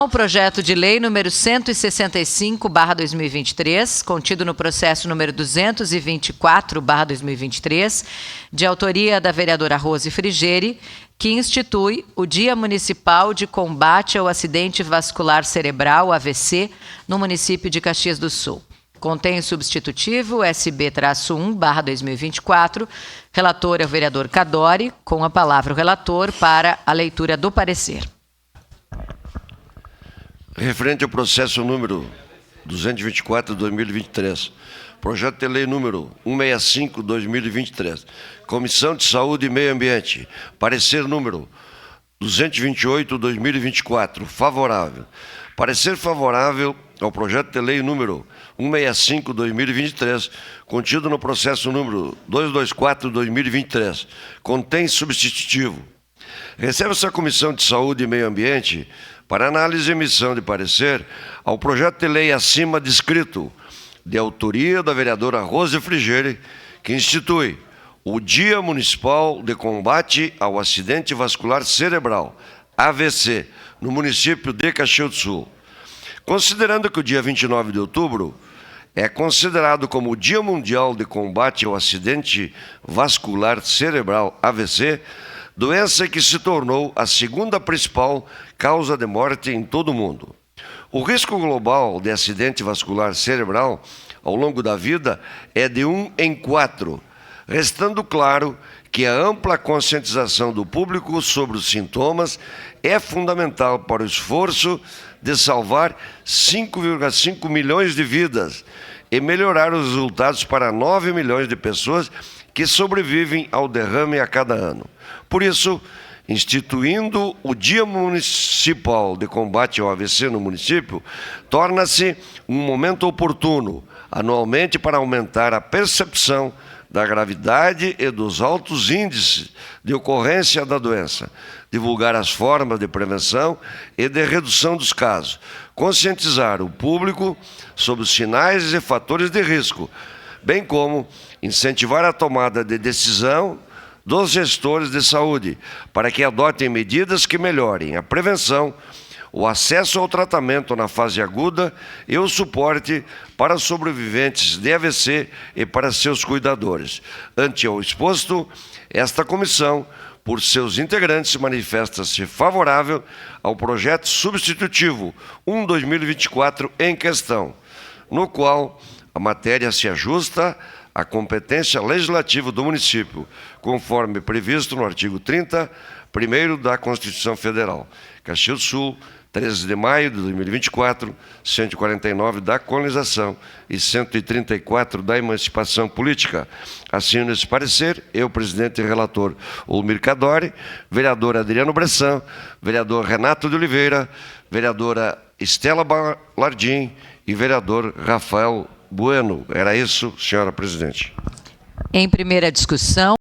O projeto de lei número 165/2023, contido no processo número 224/2023, de autoria da vereadora Rose Frigeri, que institui o Dia Municipal de Combate ao Acidente Vascular Cerebral, AVC, no município de Caxias do Sul. Contém o substitutivo SB-1/2024. Relator é o vereador Cadori. Com a palavra o relator para a leitura do parecer. Referente ao processo número 224/2023, projeto de lei número 165/2023, Comissão de Saúde e Meio Ambiente, parecer número 228/2024, favorável. Parecer favorável ao projeto de lei número 165/2023, contido no processo número 224/2023, contém substitutivo. Recebe-se a Comissão de Saúde e Meio Ambiente para análise e emissão de parecer ao projeto de lei acima descrito, de autoria da vereadora Rose Frigeri, que institui o Dia Municipal de Combate ao Acidente Vascular Cerebral, AVC, no município de Caxias do Sul. Considerando que o dia 29 de outubro é considerado como o Dia Mundial de Combate ao Acidente Vascular Cerebral, AVC, doença que se tornou a segunda principal causa de morte em todo o mundo. O risco global de acidente vascular cerebral ao longo da vida é de 1 em 4, restando claro que a ampla conscientização do público sobre os sintomas é fundamental para o esforço de salvar 5,5 milhões de vidas e melhorar os resultados para 9 milhões de pessoas que sobrevivem ao derrame a cada ano. Por isso, instituindo o Dia Municipal de Combate ao AVC no município, torna-se um momento oportuno, anualmente, para aumentar a percepção da gravidade e dos altos índices de ocorrência da doença, divulgar as formas de prevenção e de redução dos casos, conscientizar o público sobre os sinais e fatores de risco, bem como incentivar a tomada de decisão dos gestores de saúde para que adotem medidas que melhorem a prevenção, o acesso ao tratamento na fase aguda e o suporte para os sobreviventes de AVC e para seus cuidadores. Ante o exposto, esta comissão, por seus integrantes, manifesta-se favorável ao projeto substitutivo 1/2024 em questão, no qual a matéria se ajusta à competência legislativa do município, conforme previsto no artigo 30º da Constituição Federal. Caxias do Sul, 13 de maio de 2024, 149 da colonização e 134 da emancipação política. Assino esse parecer, eu, presidente e relator Olmir Cadori, vereador Adriano Bressan, vereador Renato de Oliveira, vereadora Estela Balardim e vereador Rafael Bueno. Era isso, senhora presidente. Em primeira discussão.